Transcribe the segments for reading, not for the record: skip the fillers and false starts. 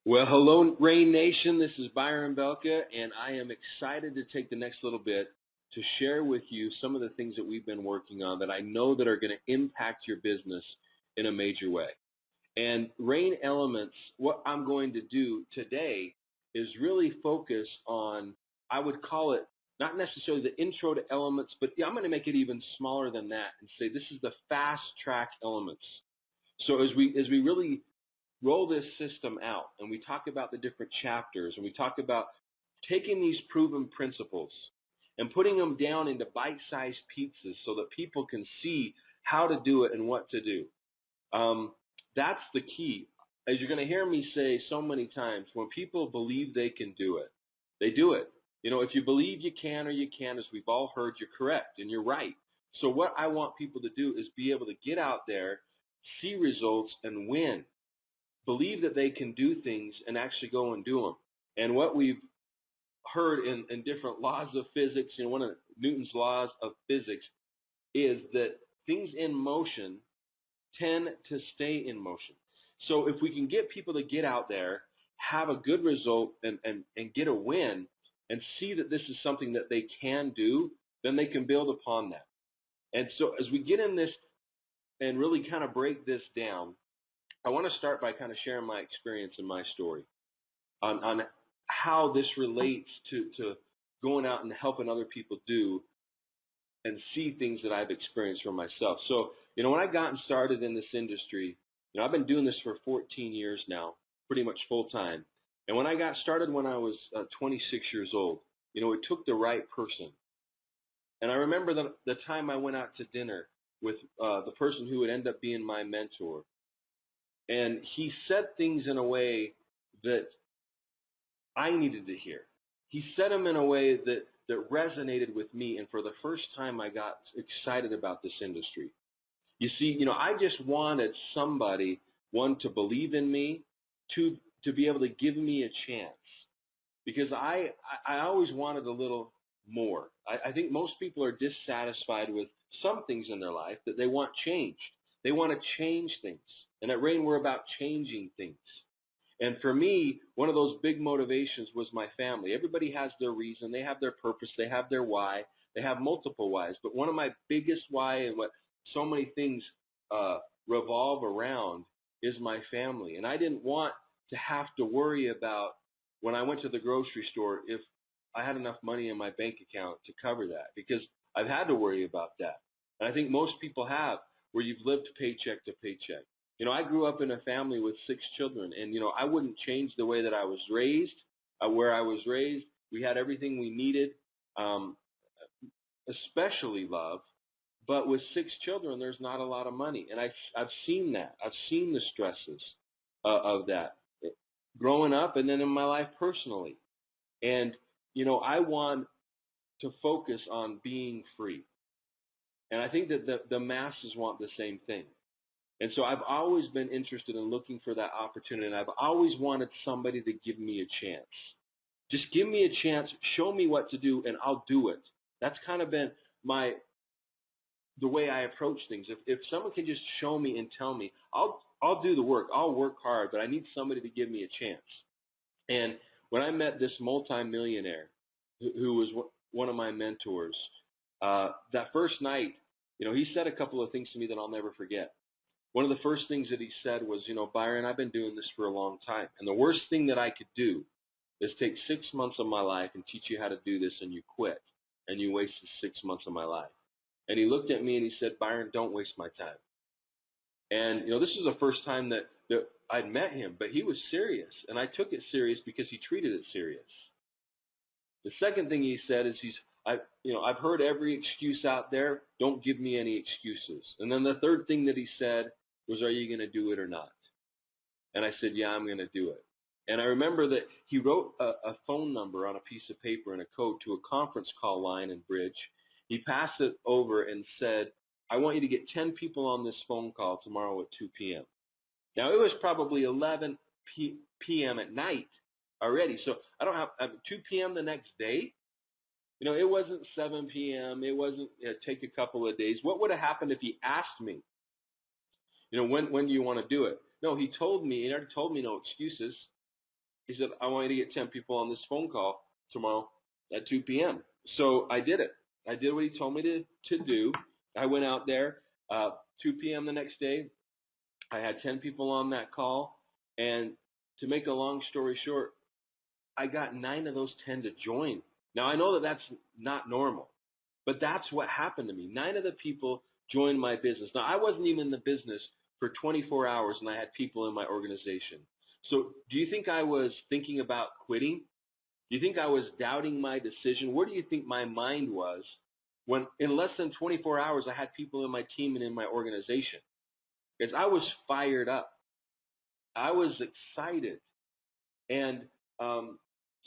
Well, hello, Rain Nation. This is Byron Belka, and I am excited to take the next little bit to share with you some of the things that we've been working on that I know that are going to impact your business in a major way. And Rain Elements, what I'm going to do today is really focus on, I would call it not necessarily the intro to elements, but I'm going to make it even smaller than that and say this is the fast track elements. So as we really roll this system out and we talk about the different chapters and we talk about taking these proven principles and putting them down into bite-sized pizzas so that people can see how to do it and what to do. That's the key. As you're going to hear me say so many times, when people believe they can do it, they do it. You know, if you believe you can or you can, as we've all heard, you're correct and you're right. So what I want people to do is be able to get out there, see results, and win. Believe that they can do things and actually go and do them. And what we've heard in different laws of physics, you know, one of Newton's laws of physics is that things in motion tend to stay in motion. So if we can get people to get out there, have a good result, and get a win, and see that this is something that they can do, then they can build upon that. And so as we get in this and really kind of break this down, I want to start by kind of sharing my experience and my story on how this relates to going out and helping other people do and see things that I've experienced for myself. So, you know, when I got started in this industry, you know, I've been doing this for 14 years now, pretty much full time. And when I got started when I was 26 years old, you know, it took the right person. And I remember the time I went out to dinner with the person who would end up being my mentor. And he said things in a way that I needed to hear. He said them in a way that resonated with me, and for the first time I got excited about this industry. You see, you know, I just wanted somebody, one, to believe in me, two, to be able to give me a chance. Because I always wanted a little more. I think most people are dissatisfied with some things in their life that they want changed. They want to change things. And at Rain, we're about changing things. And for me, one of those big motivations was my family. Everybody has their reason. They have their purpose. They have their why. They have multiple whys. But one of my biggest why and what so many things revolve around is my family. And I didn't want to have to worry about when I went to the grocery store if I had enough money in my bank account to cover that, because I've had to worry about that. And I think most people have, where you've lived paycheck to paycheck. You know, I grew up in a family with 6 children, and, you know, I wouldn't change the way that I was raised, where I was raised. We had everything we needed, um, especially love. But with 6 children, there's not a lot of money. And I've seen that. I've seen the stresses of that growing up and then in my life personally. And, you know, I want to focus on being free. And I think that the masses want the same thing. And so I've always been interested in looking for that opportunity, and I've always wanted somebody to give me a chance. Just give me a chance, show me what to do, and I'll do it. That's kind of been the way I approach things. If someone can just show me and tell me, I'll do the work. I'll work hard, but I need somebody to give me a chance. And when I met this multimillionaire who was one of my mentors, that first night, you know, he said a couple of things to me that I'll never forget. One of the first things that he said was, you know, Byron, I've been doing this for a long time, and the worst thing that I could do is take 6 months of my life and teach you how to do this, and you quit, and you wasted 6 months of my life. And he looked at me and he said, Byron, don't waste my time. And, you know, this was the first time that I'd met him, but he was serious, and I took it serious because he treated it serious. The second thing he said is I've heard every excuse out there. Don't give me any excuses. And then the third thing that he said was, are you going to do it or not? And I said, yeah, I'm going to do it. And I remember that he wrote a phone number on a piece of paper and a code to a conference call line and bridge. He passed it over and said, I want you to get 10 people on this phone call tomorrow at 2 p.m. Now, it was probably 11 p.m. at night already. So I don't have 2 p.m. the next day. You know, it wasn't 7 p.m. It wasn't take a couple of days. What would have happened if he asked me, you know, when do you want to do it? No, he told me, he already told me no excuses. He said, I want you to get 10 people on this phone call tomorrow at 2 p.m. So I did it. I did what he told me to do. I went out there 2 p.m. the next day. I had 10 people on that call. And to make a long story short, I got 9 of those 10 to join. Now, I know that that's not normal, but that's what happened to me. 9 of the people joined my business. Now, I wasn't even in the business for 24 hours, and I had people in my organization. So do you think I was thinking about quitting? Do you think I was doubting my decision? Where do you think my mind was when in less than 24 hours I had people in my team and in my organization? Because I was fired up. I was excited. And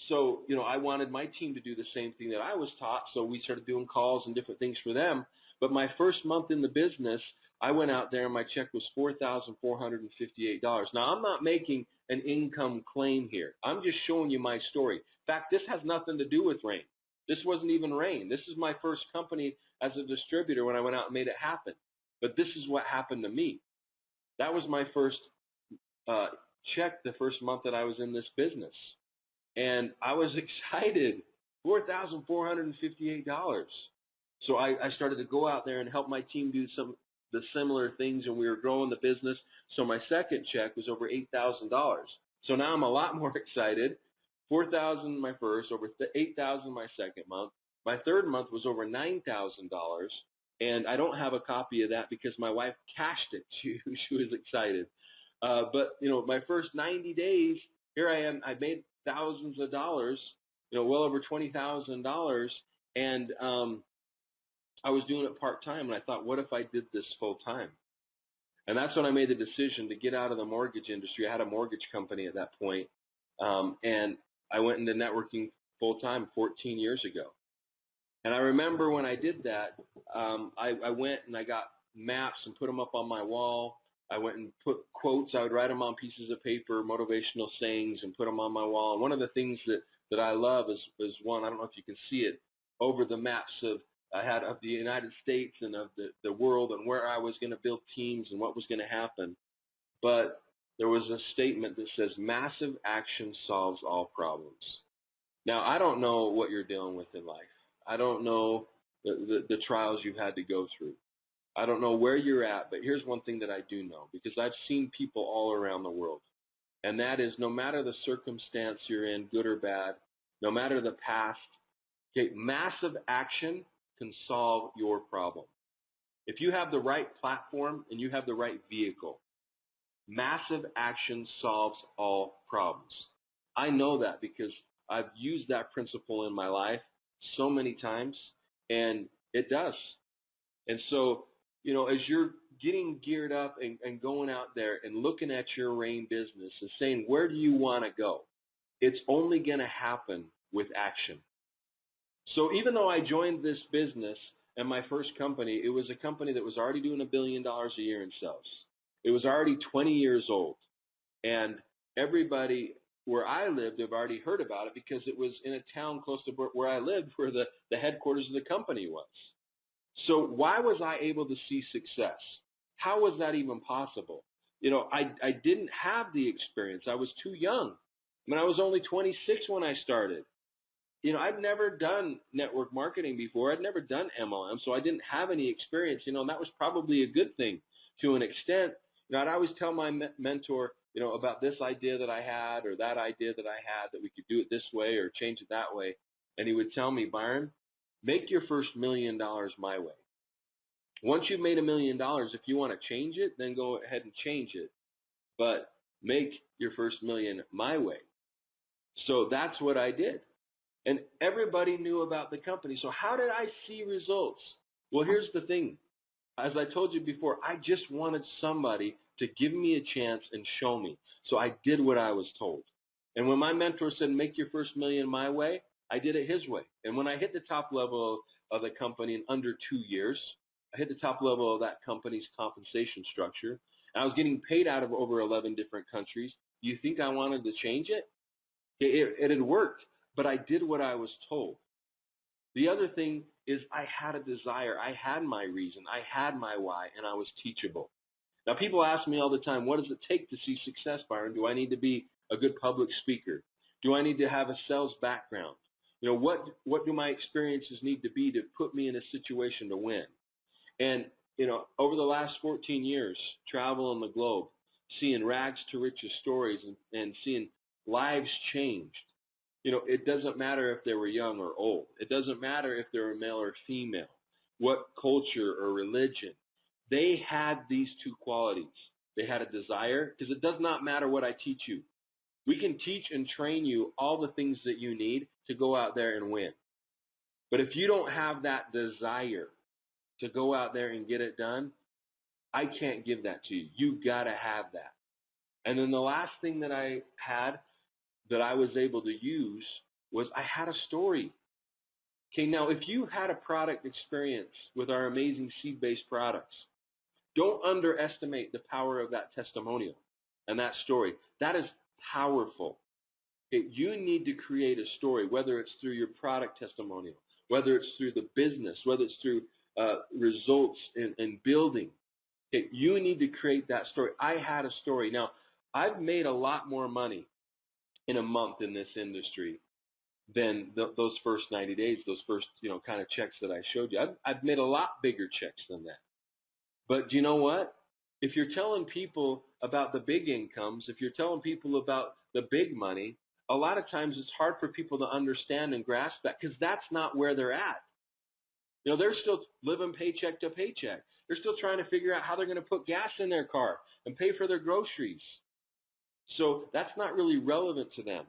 so, I wanted my team to do the same thing that I was taught, so we started doing calls and different things for them. But my first month in the business, I went out there and my check was $4,458. Now, I'm not making an income claim here. I'm just showing you my story. In fact, this has nothing to do with Rain. This wasn't even Rain. This is my first company as a distributor when I went out and made it happen. But this is what happened to me. That was my first check the first month that I was in this business. And I was excited, $4,458. So I started to go out there and help my team do some of the similar things, and we were growing the business. So my second check was over $8,000. So now I'm a lot more excited. $4,000 my first, over $8,000 my second month. My third month was over $9,000, and I don't have a copy of that because my wife cashed it. She was excited. But my first 90 days, here I am. I made thousands of dollars, well over $20,000, and I was doing it part-time, and I thought, what if I did this full-time? And that's when I made the decision to get out of the mortgage industry. I had a mortgage company at that point, and I went into networking full-time 14 years ago. And I remember when I did that, I went and I got maps and put them up on my wall. I went and put quotes. I would write them on pieces of paper, motivational sayings, and put them on my wall. And one of the things that I love is one, I don't know if you can see it, over the maps I had of the United States and of the world and where I was going to build teams and what was going to happen. But there was a statement that says, massive action solves all problems. Now, I don't know what you're dealing with in life. I don't know the trials you've had to go through. I don't know where you're at, but here's one thing that I do know, because I've seen people all around the world, and that is no matter the circumstance you're in, good or bad, no matter the past, okay, massive action can solve your problem. If you have the right platform and you have the right vehicle, massive action solves all problems. I know that because I've used that principle in my life so many times, and it does. And so, as you're getting geared up and going out there and looking at your Rain business and saying, where do you want to go? It's only going to happen with action. So even though I joined this business and my first company, it was a company that was already doing $1 billion a year in sales. It was already 20 years old. And everybody where I lived have already heard about it because it was in a town close to where I lived where the headquarters of the company was. So why was I able to see success? How was that even possible? I didn't have the experience. I was too young. I was only 26 when I started. I'd never done network marketing before. I'd never done MLM, so I didn't have any experience, and that was probably a good thing to an extent. I'd always tell my mentor, about this idea that I had or that idea that I had, that we could do it this way or change it that way. And he would tell me, Byron, make your first $1 million my way. Once you've made $1 million, if you want to change it, then go ahead and change it. But make your first $1 million my way. So that's what I did. And everybody knew about the company. So how did I see results? Well, here's the thing. As I told you before, I just wanted somebody to give me a chance and show me. So I did what I was told. And when my mentor said, make your first $1 million my way, I did it his way. And when I hit the top level of the company in under 2 years, I hit the top level of that company's compensation structure. And I was getting paid out of over 11 different countries. Do you think I wanted to change it? It had worked, but I did what I was told. The other thing is I had a desire. I had my reason. I had my why, and I was teachable. Now, people ask me all the time, what does it take to see success, Byron? Do I need to be a good public speaker? Do I need to have a sales background? You know, what do my experiences need to be to put me in a situation to win? And, you know, over the last 14 years, traveling the globe, seeing rags to riches stories and seeing lives changed. You know, it doesn't matter if they were young or old. It doesn't matter if they were male or female, what culture or religion. They had these two qualities. They had a desire, because it does not matter what I teach you. We can teach and train you all the things that you need to go out there and win. But if you don't have that desire to go out there and get it done, I can't give that to you. You got to have that. And then the last thing that I had that I was able to use was I had a story. Okay, now if you had a product experience with our amazing seed-based products, don't underestimate the power of that testimonial and that story. That is powerful. You need to create a story, whether it's through your product testimonial, whether it's through the business, whether it's through results in building. You need to create that story. I had a story. Now, I've made a lot more money in a month in this industry than those first 90 days, those first, kind of checks that I showed you. I've made a lot bigger checks than that. But do you know what? If you're telling people about the big incomes, if you're telling people about the big money, a lot of times it's hard for people to understand and grasp that, because that's not where they're at. They're still living paycheck to paycheck. They're still trying to figure out how they're going to put gas in their car and pay for their groceries. So that's not really relevant to them.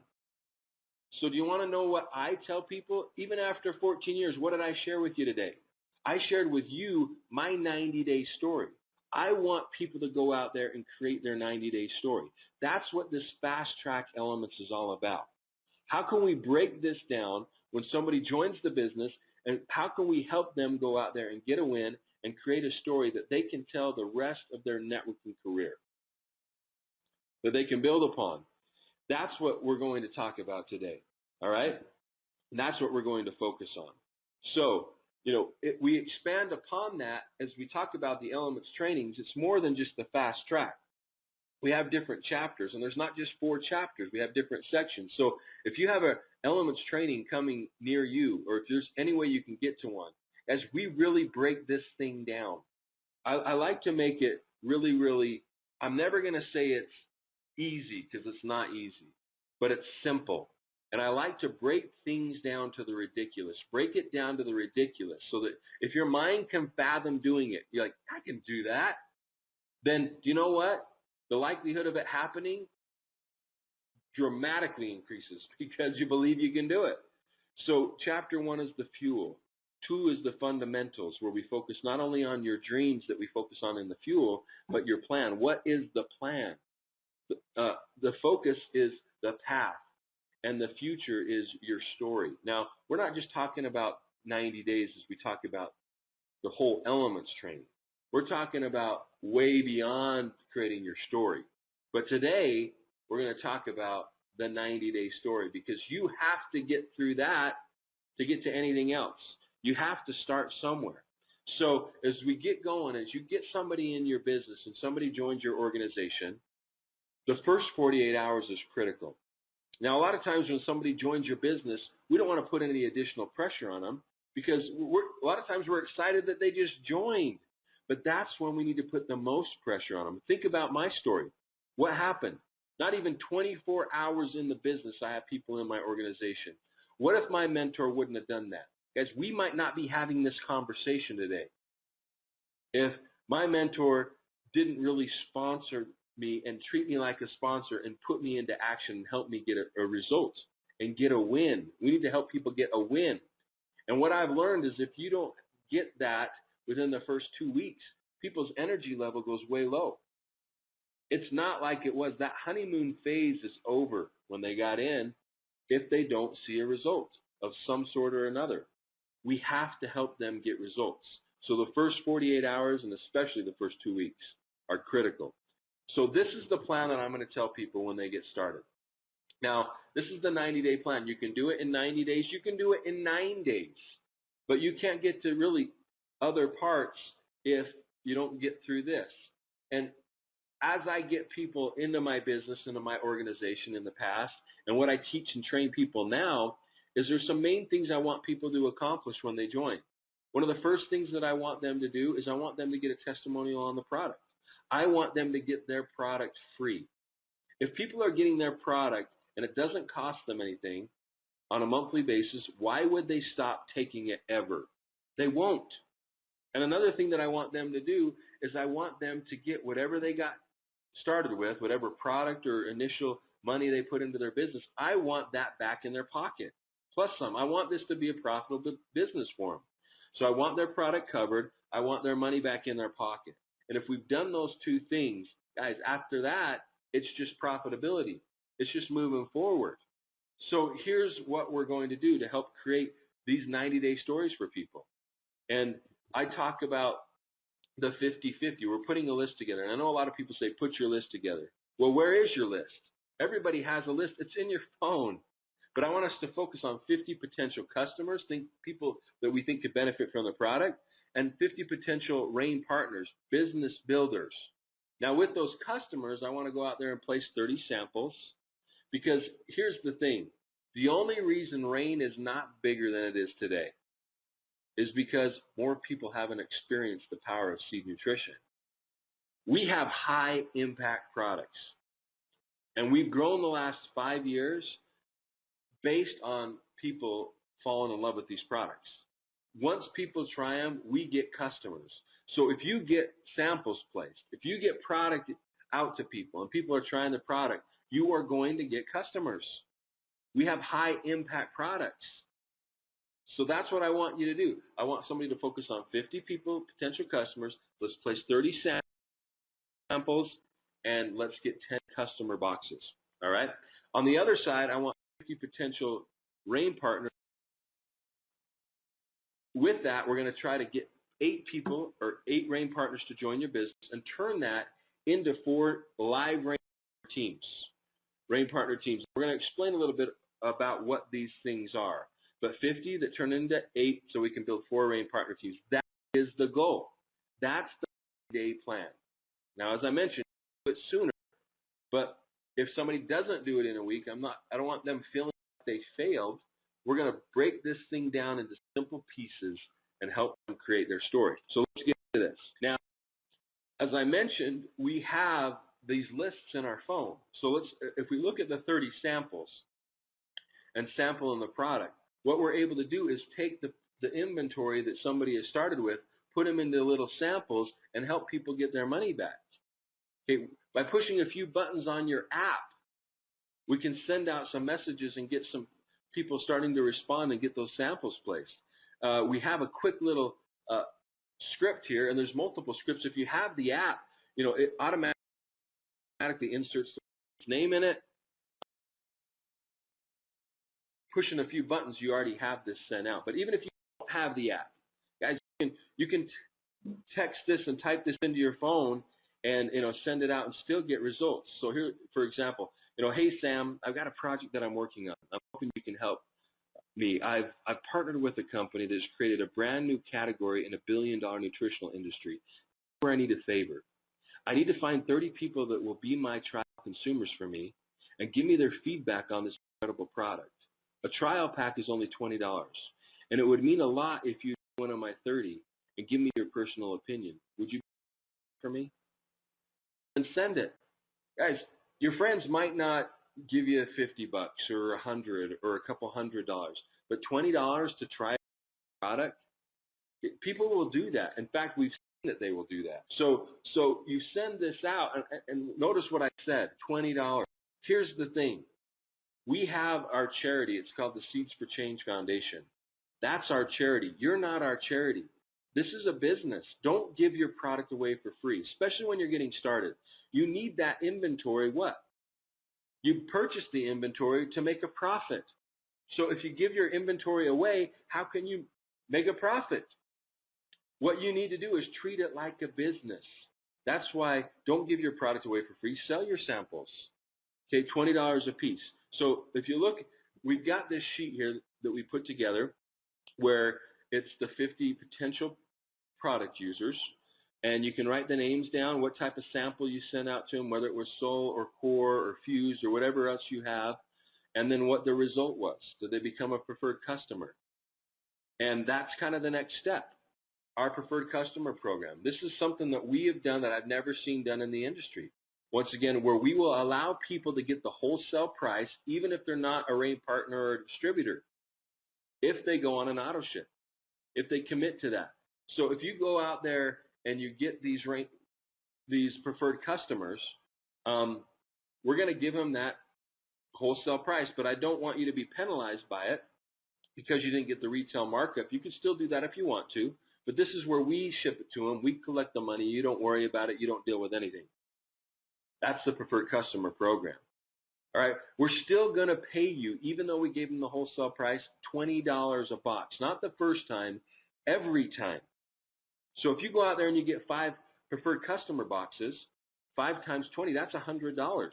So do you want to know what I tell people? Even after 14 years, what did I share with you today? I shared with you my 90-day story. I want people to go out there and create their 90-day story. That's what this fast track elements is all about. How can we break this down when somebody joins the business, and how can we help them go out there and get a win and create a story that they can tell the rest of their networking career, that they can build upon? That's what we're going to talk about today, all right? And that's what we're going to focus on. So, we expand upon that as we talk about the elements trainings. It's more than just the fast track. We have different chapters, and there's not just 4 chapters. We have different sections. So if you have an elements training coming near you, or if there's any way you can get to one, as we really break this thing down, I like to make it really, really, I'm never going to say it's easy, because it's not easy, but it's simple. And I like to break things down to the ridiculous. Break it down to the ridiculous, so that if your mind can fathom doing it, you're like, I can do that. Then do you know what? The likelihood of it happening dramatically increases, because you believe you can do it. So chapter 1 is the fuel. 2 is the fundamentals, where we focus not only on your dreams that we focus on in the fuel, but your plan. What is the plan? The focus is the path, and the future is your story. Now, we're not just talking about 90 days as we talk about the whole elements training. We're talking about way beyond creating your story. But today, we're going to talk about the 90-day story, because you have to get through that to get to anything else. You have to start somewhere. So as we get going, as you get somebody in your business and somebody joins your organization, the first 48 hours is critical. Now, a lot of times when somebody joins your business, we don't want to put any additional pressure on them, because a lot of times we're excited that they just joined. But that's when we need to put the most pressure on them. Think about my story. What happened? Not even 24 hours in the business, I have people in my organization. What if my mentor wouldn't have done that? Guys, we might not be having this conversation today if my mentor didn't really sponsor me and treat me like a sponsor and put me into action and help me get a result and get a win. We need to help people get a win. And what I've learned is if you don't get that within the first 2 weeks, people's energy level goes way low. It's not like it was. That honeymoon phase is over when they got in if they don't see a result of some sort or another. We have to help them get results. So the first 48 hours, and especially the first 2 weeks, are critical. So this is the plan that I'm going to tell people when they get started. Now, this is the 90-day plan. You can do it in 90 days. You can do it in 9 days. But you can't get to really other parts if you don't get through this. And as I get people into my business, into my organization in the past, And what I teach and train people now is there's some main things I want people to accomplish when they join. One of the first things that I want them to do is I want them to get a testimonial on the product. I want them to get their product free. If people are getting their product and it doesn't cost them anything on a monthly basis, why would they stop taking it ever? They won't. And another thing that I want them to do is I want them to get whatever they got started with, whatever product or initial money they put into their business, I want that back in their pocket, plus some. I want this to be a profitable business for them. So I want their product covered. I want their money back in their pocket. And if we've done those two things, guys, after that, it's just profitability. It's just moving forward. So here's what we're going to do to help create these 90-day stories for people. And I talk about the 50-50. We're putting a list together. And I know a lot of people say, put your list together. Well, where is your list? Everybody has a list. It's in your phone. But I want us to focus on 50 potential customers, people that we think could benefit from the product, and 50 potential RAIN partners, business builders. Now, with those customers, I want to go out there and place 30 samples, because here's the thing. The only reason RAIN is not bigger than it is today is because more people haven't experienced the power of seed nutrition. We have high impact products, and we've grown the last 5 years based on people falling in love with these products. Once people try them, we get customers. So if you get samples placed, if you get product out to people and people are trying the product, you are going to get customers. We have high impact products. So that's what I want you to do. I want somebody to focus on 50 people, potential customers. Let's place 30 samples, and let's get 10 customer boxes. All right? On the other side, I want 50 potential RAIN partners. With that, we're going to try to get 8 people or 8 RAIN partners to join your business and turn that into 4 live RAIN teams, RAIN partner teams. We're going to explain a little bit about what these things are. But 50 that turn into 8 so we can build 4 RAIN partner teams. That is the goal. That's the day plan. Now, as I mentioned, do it sooner. But if somebody doesn't do it in a week, I don't want them feeling like they failed. We're going to break this thing down into simple pieces and help them create their story. So let's get to this. Now, as I mentioned, we have these lists in our phone. So if we look at the 30 samples and sample in the product, what we're able to do is take the inventory that somebody has started with, put them into little samples, and help people get their money back. Okay, by pushing a few buttons on your app, we can send out some messages and get some people starting to respond and get those samples placed. We have a quick little script here, and there's multiple scripts. If you have the app, it automatically inserts the name in it. Pushing a few buttons, you already have this sent out. But even if you don't have the app, guys, you can text this and type this into your phone and send it out and still get results. So here, for example, hey Sam, I've got a project that I'm working on. I'm hoping you can help me. I've partnered with a company that's created a brand new category in a billion-dollar nutritional industry. Where I need a favor. I need to find 30 people that will be my trial consumers for me and give me their feedback on this incredible product. A trial pack is only $20, and it would mean a lot if you one of my 30 and give me your personal opinion. Would you for me? And send it. Guys, your friends might not give you $50 or 100 or a couple $100, but $20 to try a product, people will do that. In fact, we've seen that they will do that. So you send this out, and notice what I said, $20. Here's the thing. We have our charity. It's called the Seeds for Change Foundation. That's our charity. You're not our charity. This is a business. Don't give your product away for free, especially when you're getting started. You need that inventory what? You purchase the inventory to make a profit. So if you give your inventory away, how can you make a profit? What you need to do is treat it like a business. That's why don't give your product away for free. Sell your samples. Okay, $20 a piece. So if you look, we've got this sheet here that we put together where it's the 50 potential product users, and you can write the names down, what type of sample you send out to them, whether it was Soul or Core or Fuse or whatever else you have, and then what the result was. Did they become a preferred customer? And that's kind of the next step, our preferred customer program. This is something that we have done that I've never seen done in the industry. Once again, where we will allow people to get the wholesale price, even if they're not a RAIN partner or a distributor, if they go on an auto ship, if they commit to that. So if you go out there and you get these preferred customers, we're going to give them that wholesale price, but I don't want you to be penalized by it because you didn't get the retail markup. You can still do that if you want to, but this is where we ship it to them. We collect the money. You don't worry about it. You don't deal with anything. That's the preferred customer program. All right, we're still going to pay you, even though we gave them the wholesale price, $20 a box. Not the first time, every time. So if you go out there and you get 5 preferred customer boxes, 5 times 20, that's $100.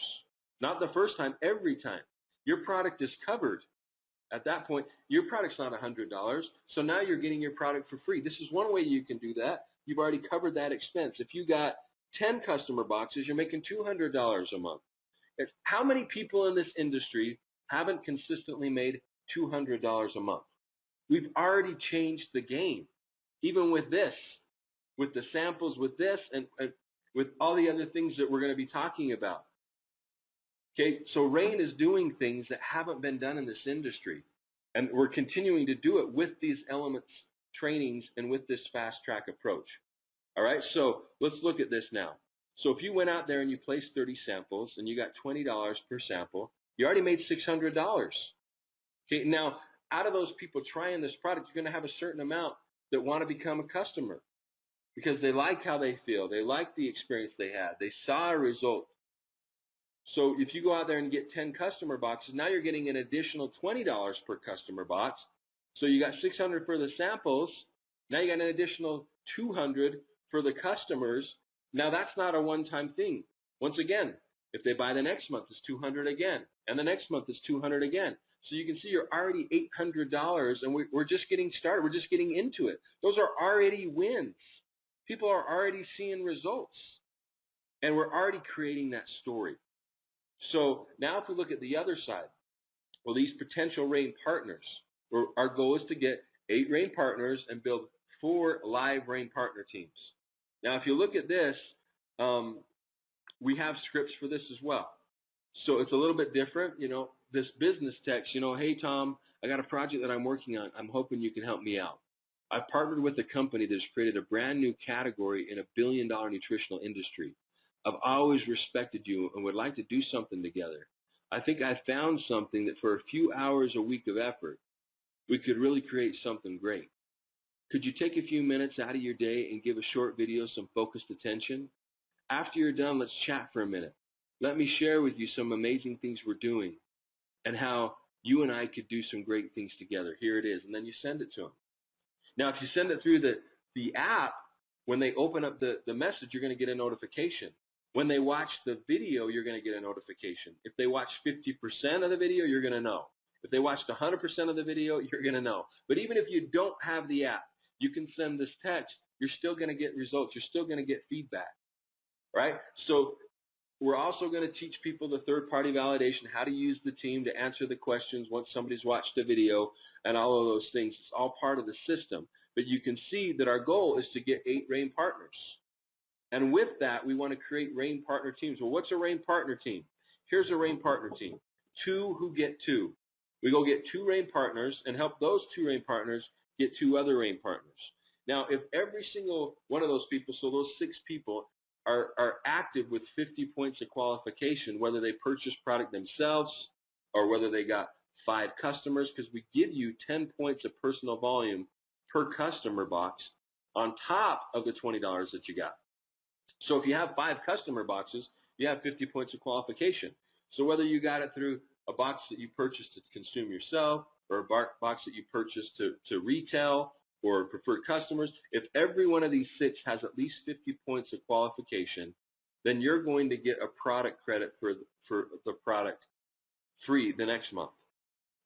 Not the first time, every time. Your product is covered. At that point, your product's not $100, so now you're getting your product for free. This is one way you can do that. You've already covered that expense. If you got 10 customer boxes, you're making $200 a month. How many people in this industry haven't consistently made $200 a month? We've already changed the game, even with this, with the samples, with this, and with all the other things that we're going to be talking about. Okay, so RAIN is doing things that haven't been done in this industry, and we're continuing to do it with these elements trainings and with this fast track approach. All right, so let's look at this now. So if you went out there and you placed 30 samples and you got $20 per sample, you already made $600. Okay, now out of those people trying this product, you're going to have a certain amount that want to become a customer because they like how they feel, they like the experience they had, they saw a result. So if you go out there and get 10 customer boxes, now you're getting an additional $20 per customer box. So you got $600 for the samples. Now you got an additional $200 for the customers. Now that's not a one-time thing. Once again, if they buy the next month, it's $200 again, and the next month it's $200 again. So you can see you're already $800, and we're just getting started. We're just getting into it. Those are already wins. People are already seeing results, and we're already creating that story. So now if we look at the other side, well, these potential RAIN partners, our goal is to get 8 RAIN partners and build 4 live RAIN partner teams. Now, if you look at this, we have scripts for this as well. So it's a little bit different. You know, this business text, you know, hey, Tom, I got a project that I'm working on. I'm hoping you can help me out. I've partnered with a company that's created a brand new category in a billion-dollar nutritional industry. I've always respected you and would like to do something together. I think I found something that for a few hours a week of effort, we could really create something great. Could you take a few minutes out of your day and give a short video some focused attention? After you're done, let's chat for a minute. Let me share with you some amazing things we're doing and how you and I could do some great things together. Here it is. And then you send it to them. Now, if you send it through the app, when they open up the message, you're going to get a notification. When they watch the video, you're going to get a notification. If they watch 50% of the video, you're going to know. If they watched 100% of the video, you're going to know. But even if you don't have the app, you can send this text. You're still going to get results. You're still going to get feedback, right? So we're also going to teach people the third-party validation, how to use the team to answer the questions once somebody's watched the video, and all of those things. It's all part of the system. But you can see that our goal is to get 8 RAIN partners. And with that, we want to create RAIN partner teams. Well, what's a RAIN partner team? Here's a RAIN partner team. 2 who get 2. We go get 2 RAIN partners and help those 2 RAIN partners get 2 other RAIN partners. Now, if every single one of those people, so those 6 people, are active with 50 points of qualification, whether they purchase product themselves or whether they got 5 customers, because we give you 10 points of personal volume per customer box on top of the $20 that you got. So if you have 5 customer boxes, you have 50 points of qualification. So whether you got it through a box that you purchased to consume yourself or a box that you purchased to retail or preferred customers, if every one of these 6 has at least 50 points of qualification, then you're going to get a product credit for the product free the next month.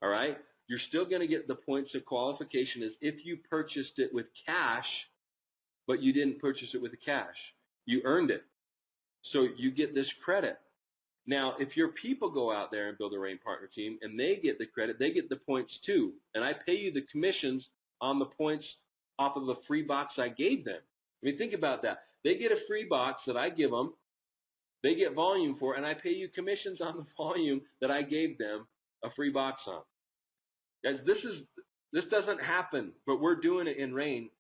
All right? You're still going to get the points of qualification as if you purchased it with cash, but you didn't purchase it with the cash. You earned it. So you get this credit. Now, if your people go out there and build a rain partner team and they get the credit, they get the points too. And I pay you the commissions on the points off of the free box I gave them. I mean, think about that. They get a free box that I give them. They get volume for, and I pay you commissions on the volume that I gave them a free box on. Guys, this doesn't happen, but we're doing it in Rain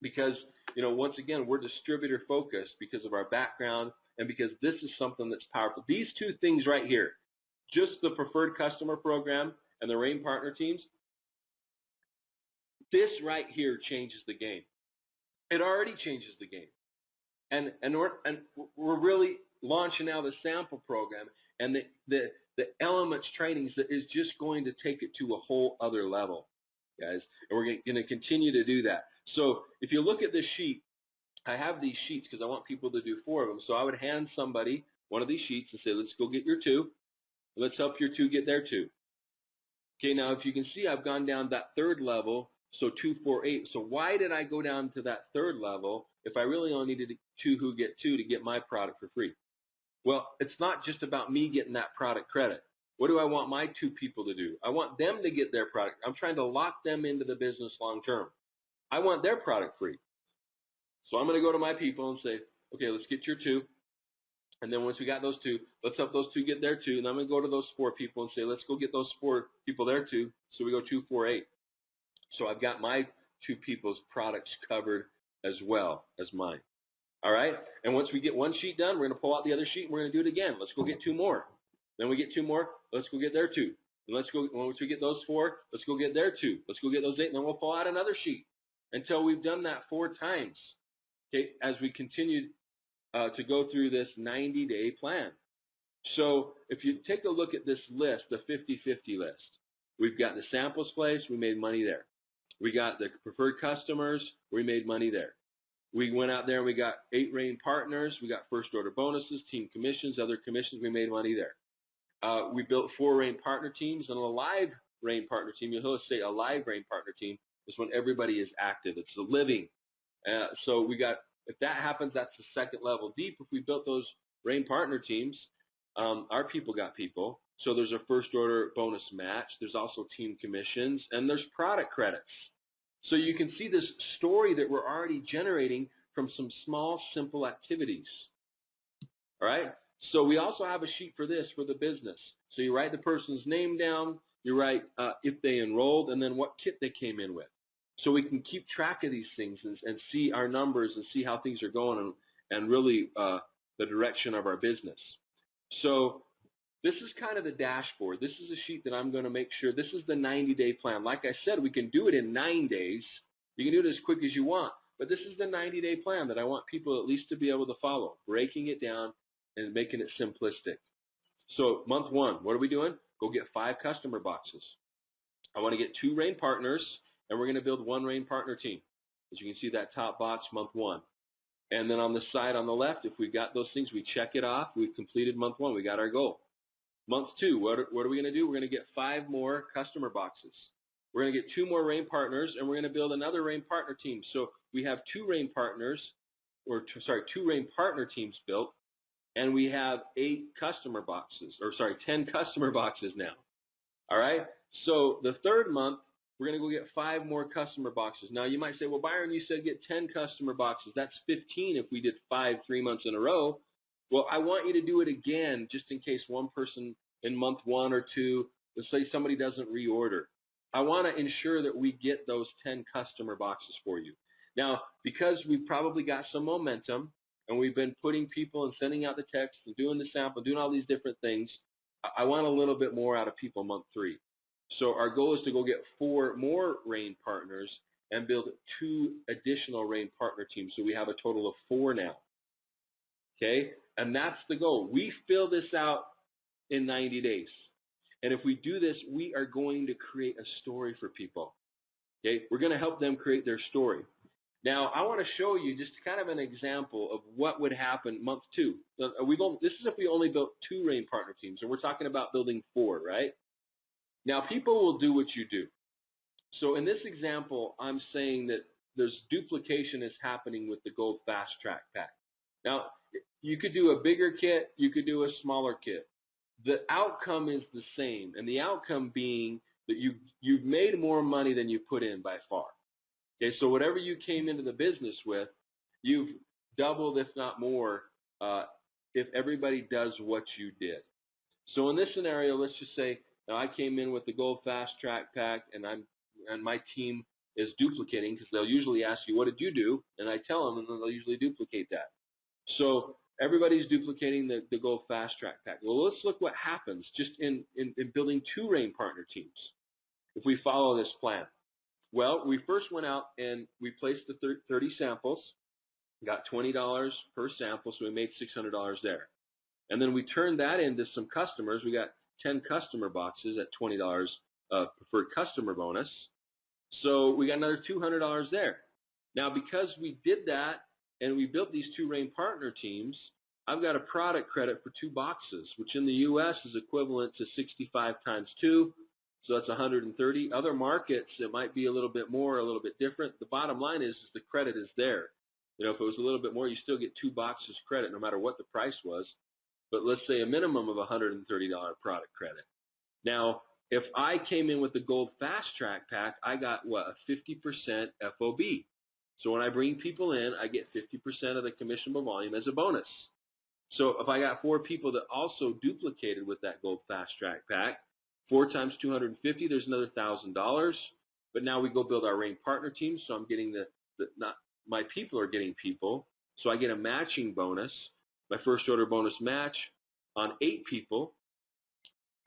because, once again, we're distributor focused because of our background and because this is something that's powerful. These two things right here, just the preferred customer program and the Rain partner teams, this right here changes the game. It already changes the game. And we're really launching now the sample program, and the elements trainings that is just going to take it to a whole other level, guys. And we're going to continue to do that. So if you look at this sheet, I have these sheets because I want people to do 4 of them. So I would hand somebody one of these sheets and say, let's go get your 2. Let's help your 2 get their 2. Okay, now if you can see, I've gone down that 3rd level, so 2, 4, 8. So why did I go down to that 3rd level if I really only needed 2 who get 2 to get my product for free? Well, it's not just about me getting that product credit. What do I want my 2 people to do? I want them to get their product. I'm trying to lock them into the business long term. I want their product free. So I'm going to go to my people and say, okay, let's get your 2. And then once we got those 2, let's help those 2 get their 2. And I'm going to go to those 4 people and say, let's go get those 4 people their 2. So we go 2, 4, 8. So I've got my 2 people's products covered as well as mine. All right? And once we get one sheet done, we're going to pull out the other sheet and we're going to do it again. Let's go get 2 more. Then we get 2 more. Let's go get their 2. And let's go, once we get those 4, let's go get their 2. Let's go get those 8. And then we'll pull out another sheet until we've done that 4 times. Okay, as we continue to go through this 90-day plan. So if you take a look at this list, the 50-50 list, we've got the samples place, we made money there. We got the preferred customers, we made money there. We went out there and we got 8 Rain partners, we got first order bonuses, team commissions, other commissions, we made money there. We built 4 Rain partner teams and a live Rain partner team. You'll say a live Rain partner team is when everybody is active. It's the living. So we got, if that happens, that's the 2nd level deep. If we built those Rain partner teams, our people got people. So there's a first order bonus match. There's also team commissions, and there's product credits. So you can see this story that we're already generating from some small, simple activities. All right? So we also have a sheet for this, for the business. So you write the person's name down, you write if they enrolled, and then what kit they came in with. So we can keep track of these things and see our numbers and see how things are going and really the direction of our business. So this is kind of the dashboard. This is a sheet that I'm going to make sure. This is the 90-day plan. Like I said, we can do it in 9 days. You can do it as quick as you want. But this is the 90-day plan that I want people at least to be able to follow, breaking it down and making it simplistic. So month 1, what are we doing? Go get 5 customer boxes. I want to get 2 Rain partners, and we're going to build 1 Rain partner team. As you can see, that top box, month 1. And then on the side on the left, if we've got those things, we check it off. We've completed month 1. We got our goal. Month 2, what are we going to do? We're going to get 5 more customer boxes. We're going to get 2 more Rain partners, and we're going to build another Rain partner team. So we have 2 Rain partners, 2 Rain partner teams built, and we have 10 customer boxes now. All right? So the 3rd month, we're going to go get 5 more customer boxes. Now you might say, well, Byron, you said get 10 customer boxes. That's 15 if we did 5 3 months in a row. Well, I want you to do it again just in case one person in month 1 or 2, let's say somebody doesn't reorder. I want to ensure that we get those 10 customer boxes for you. Now, because we've probably got some momentum and we've been putting people and sending out the text and doing the sample, doing all these different things, I want a little bit more out of people month 3. So our goal is to go get 4 more Rain partners and build 2 additional Rain partner teams. So we have a total of 4 now. Okay? And that's the goal. We fill this out in 90 days. And if we do this, we are going to create a story for people. Okay? We're going to help them create their story. Now, I want to show you just kind of an example of what would happen month 2. This is if we only built 2 Rain partner teams, and we're talking about building 4, right? Now, people will do what you do. So in this example, I'm saying that there's duplication is happening with the Gold Fast Track Pack. Now, you could do a bigger kit, you could do a smaller kit. the outcome is the same, and the outcome being that you've made more money than you put in by far. Okay, so whatever you came into the business with, you've doubled, if not more, if everybody does what you did. So in this scenario, let's just say I came in with the Gold Fast Track Pack, and my team is duplicating, because they'll usually ask you, what did you do? And I tell them, and then they'll usually duplicate that. So everybody's duplicating the Gold Fast Track Pack. Well, let's look what happens just in building 2 rain partner teams if we follow this plan. Well, we first went out and we placed the 30 samples, got $20 per sample, so we made $600 there. And then we turned that into some customers. We got 10 customer boxes at $20 preferred customer bonus. So we got another $200 there. Now, because we did that and we built these 2 rain partner teams, I've got a product credit for 2 boxes, which in the U.S. is equivalent to 65 times 2. So that's 130. Other markets, it might be a little bit more, a little bit different. The bottom line is the credit is there. You know, if it was a little bit more, you still get 2 boxes credit no matter what the price was. But let's say a minimum of $130 product credit. Now, if I came in with the Gold Fast Track Pack, I got, what, a 50% FOB. So when I bring people in, I get 50% of the commissionable volume as a bonus. So if I got 4 people that also duplicated with that Gold Fast Track Pack, 4 times 250, there's another $1,000. But now we go build our rain partner team, so I'm getting not my people are getting people, so I get a matching bonus. My first order bonus match on 8 people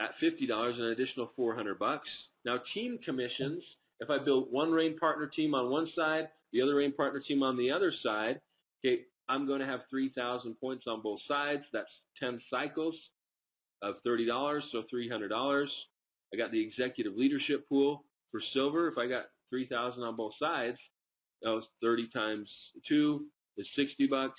at $50, an additional $400. Now team commissions, if I build one rain partner team on one side, the other rain partner team on the other side, okay, I'm going to have 3,000 points on both sides. That's 10 cycles of $30, so $300. I got the executive leadership pool for silver. If I got 3,000 on both sides, that was 30 times 2 is $60.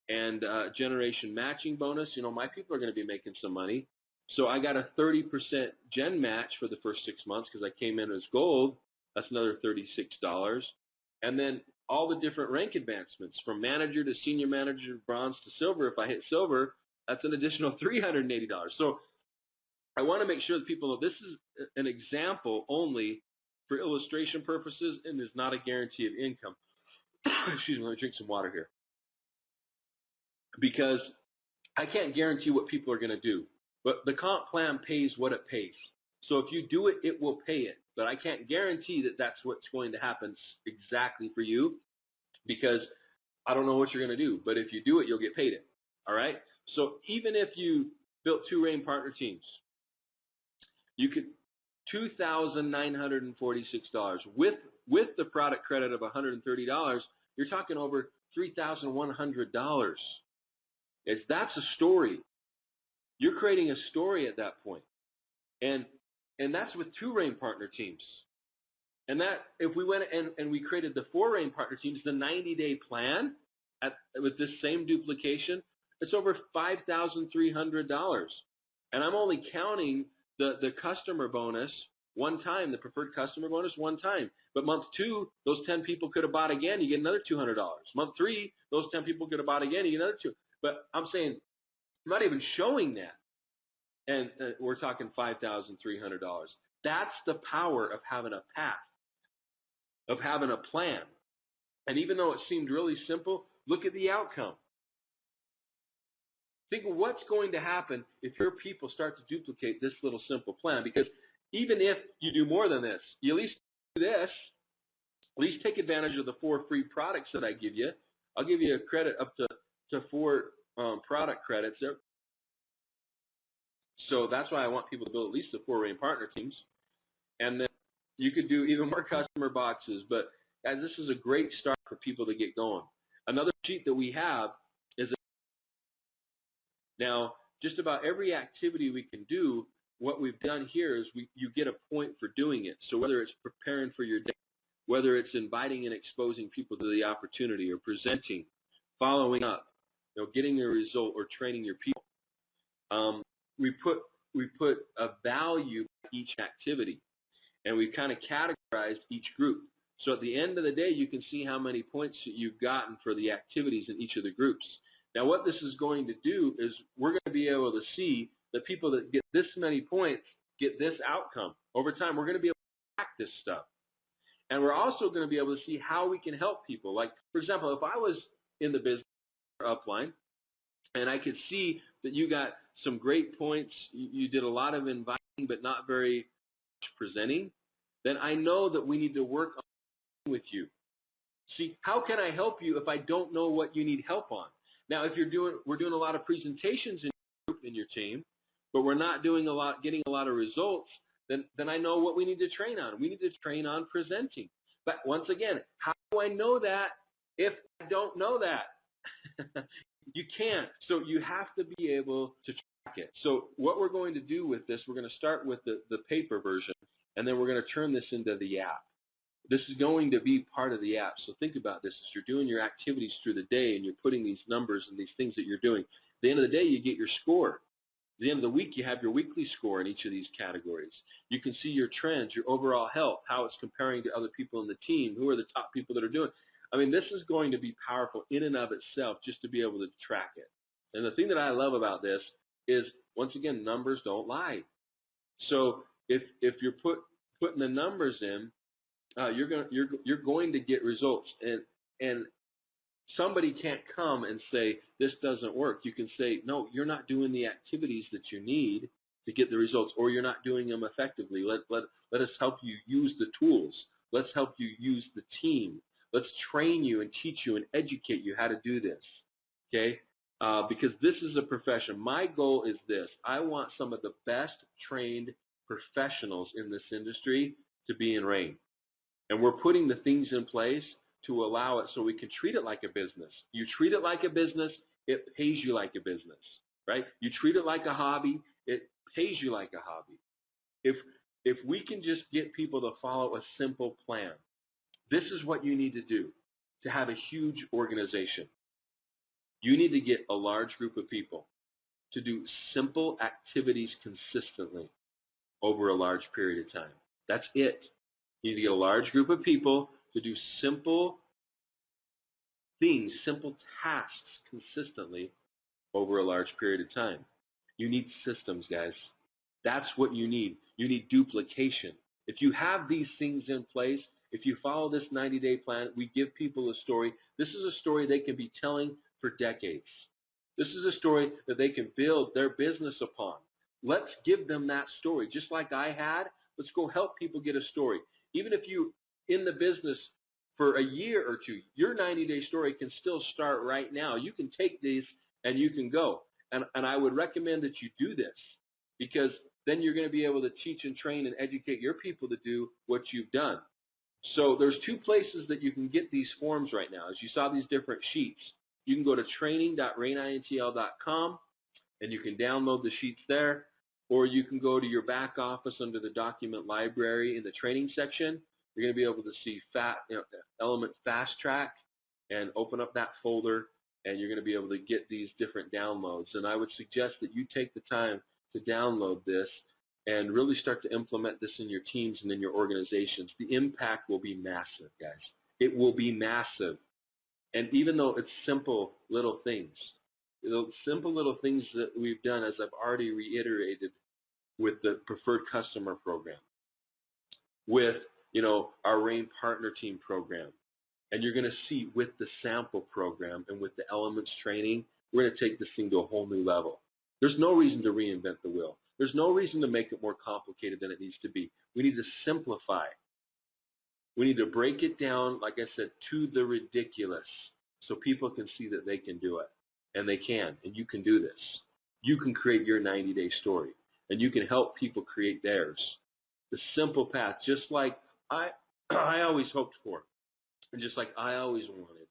And generation matching bonus, you know, my people are going to be making some money. So I got a 30% gen match for the first 6 months because I came in as gold. That's another $36. And then all the different rank advancements from manager to senior manager, bronze to silver. If I hit silver, that's an additional $380. So I want to make sure that people know this is an example only for illustration purposes and is not a guarantee of income. Excuse me, let me drink some water here. Because I can't guarantee what people are going to do. But the comp plan pays what it pays. So if you do it, it will pay it. But I can't guarantee that that's what's going to happen exactly for you because I don't know what you're going to do. But if you do it, you'll get paid it. All right? So even if you built 2 rain partner teams, you could $2,946 with the product credit of $130. You're talking over $3,100. That's a story. You're creating a story at that point. And that's with 2 rain partner teams. And that if we went and we created the 4 rain partner teams, the 90-day plan with this same duplication, it's over $5,300. And I'm only counting the customer bonus one time, the preferred customer bonus one time. But month 2, those 10 people could have bought again, you get another $200. Month 3, those 10 people could have bought again, you get another $200. But I'm saying, I'm not even showing that. And we're talking $5,300. That's the power of having a path, of having a plan. And even though it seemed really simple, look at the outcome. Think of what's going to happen if your people start to duplicate this little simple plan. Because even if you do more than this, you at least do this, at least take advantage of the 4 free products that I give you. I'll give you a credit up to 4 product credits. So that's why I want people to build at least the 4 rain partner teams. And then you could do even more customer boxes. But guys, this is a great start for people to get going. Another sheet that we have is now just about every activity we can do, what we've done here is you get a point for doing it. So whether it's preparing for your day, whether it's inviting and exposing people to the opportunity or presenting, following up, you know, getting a result or training your people. We put a value in each activity, and we kind of categorized each group. So at the end of the day, you can see how many points that you've gotten for the activities in each of the groups. Now what this is going to do is we're going to be able to see the people that get this many points get this outcome. Over time, we're going to be able to track this stuff. And we're also going to be able to see how we can help people. Like, for example, if I was in the business upline and I could see that you got some great points, you did a lot of inviting but not very much presenting, then I know that we need to work on with you. See, how can I help you if I don't know what you need help on? Now, if we're doing a lot of presentations in your team, but we're not doing getting a lot of results, then I know what we need to train on. We need to train on presenting. But once again, how do I know that if I don't know that? You can't. So you have to be able to track it. So what we're going to do with this, we're going to start with the paper version, and then we're going to turn this into the app. This is going to be part of the app. So think about this. As you're doing your activities through the day and you're putting these numbers and these things that you're doing, at the end of the day, you get your score. At the end of the week, you have your weekly score in each of these categories. You can see your trends, your overall health, how it's comparing to other people in the team, who are the top people that are doing. I mean, this is going to be powerful in and of itself just to be able to track it. And the thing that I love about this is, once again, numbers don't lie. So if you're putting the numbers in, you're going to get results. And somebody can't come and say, this doesn't work. You can say, no, you're not doing the activities that you need to get the results, or you're not doing them effectively. Let us help you use the tools. Let's help you use the team. Let's train you and teach you and educate you how to do this, okay? Because this is a profession. My goal is this. I want some of the best trained professionals in this industry to be in RAIN. And we're putting the things in place to allow it so we can treat it like a business. You treat it like a business, it pays you like a business, right? You treat it like a hobby, it pays you like a hobby. If we can just get people to follow a simple plan, this is what you need to do to have a huge organization. You need to get a large group of people to do simple activities consistently over a large period of time. That's it. You need to get a large group of people to do simple things, simple tasks consistently over a large period of time. You need systems, guys. That's what you need. You need duplication. If you have these things in place, if you follow this 90-day plan, we give people a story. This is a story they can be telling for decades. This is a story that they can build their business upon. Let's give them that story. Just like I had, let's go help people get a story. Even if you're in the business for a year or two, your 90-day story can still start right now. You can take these and you can go. And I would recommend that you do this, because then you're going to be able to teach and train and educate your people to do what you've done. So there's two places that you can get these forms right now. As you saw these different sheets, you can go to training.rainintl.com and you can download the sheets there, or you can go to your back office under the document library in the training section. You're going to be able to see Element Fast Track and open up that folder, and you're going to be able to get these different downloads. And I would suggest that you take the time to download this and really start to implement this in your teams and in your organizations. The impact will be massive, guys. It will be massive. And even though it's simple little things, simple little things that we've done, as I've already reiterated, with the Preferred Customer Program, with our RAIN Partner Team Program, and you're going to see with the Sample Program and with the Elements Training, we're going to take this thing to a whole new level. There's no reason to reinvent the wheel. There's no reason to make it more complicated than it needs to be. We need to simplify. We need to break it down, like I said, to the ridiculous, so people can see that they can do it. And they can, and you can do this. You can create your 90-day story, and you can help people create theirs. The simple path, just like I always hoped for, and just like I always wanted.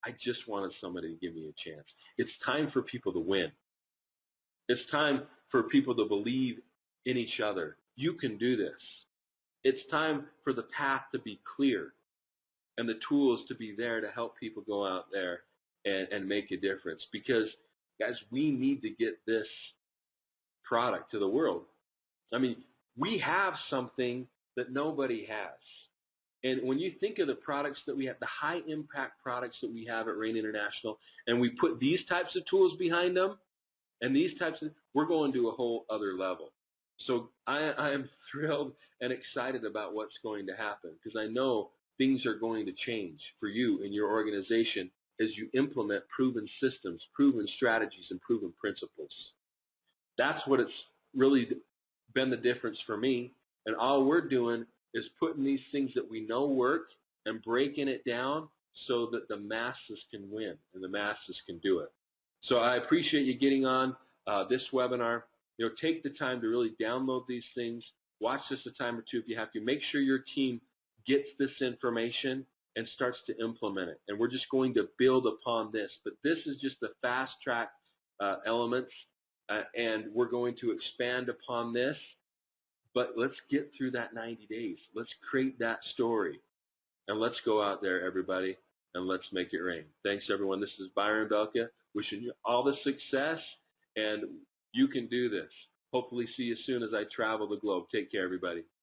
I just wanted somebody to give me a chance. It's time for people to win. It's time for people to believe in each other. You can do this. It's time for the path to be clear and the tools to be there to help people go out there and make a difference. Because, guys, we need to get this product to the world. I mean, we have something that nobody has. And when you think of the products that we have, the high-impact products that we have at RAIN International, and we put these types of tools behind them, And these types of, we're going to a whole other level. So I am thrilled and excited about what's going to happen because I know things are going to change for you and your organization as you implement proven systems, proven strategies, and proven principles. That's what it's really been the difference for me. And all we're doing is putting these things that we know work and breaking it down so that the masses can win and the masses can do it. So I appreciate you getting on this webinar. Take the time to really download these things. Watch this a time or two if you have to. Make sure your team gets this information and starts to implement it. And we're just going to build upon this. But this is just the fast track elements, and we're going to expand upon this. But let's get through that 90 days. Let's create that story. And let's go out there, everybody, and let's make it rain. Thanks, everyone. This is Byron Belka, wishing you all the success, and you can do this. Hopefully see you soon as I travel the globe. Take care, everybody.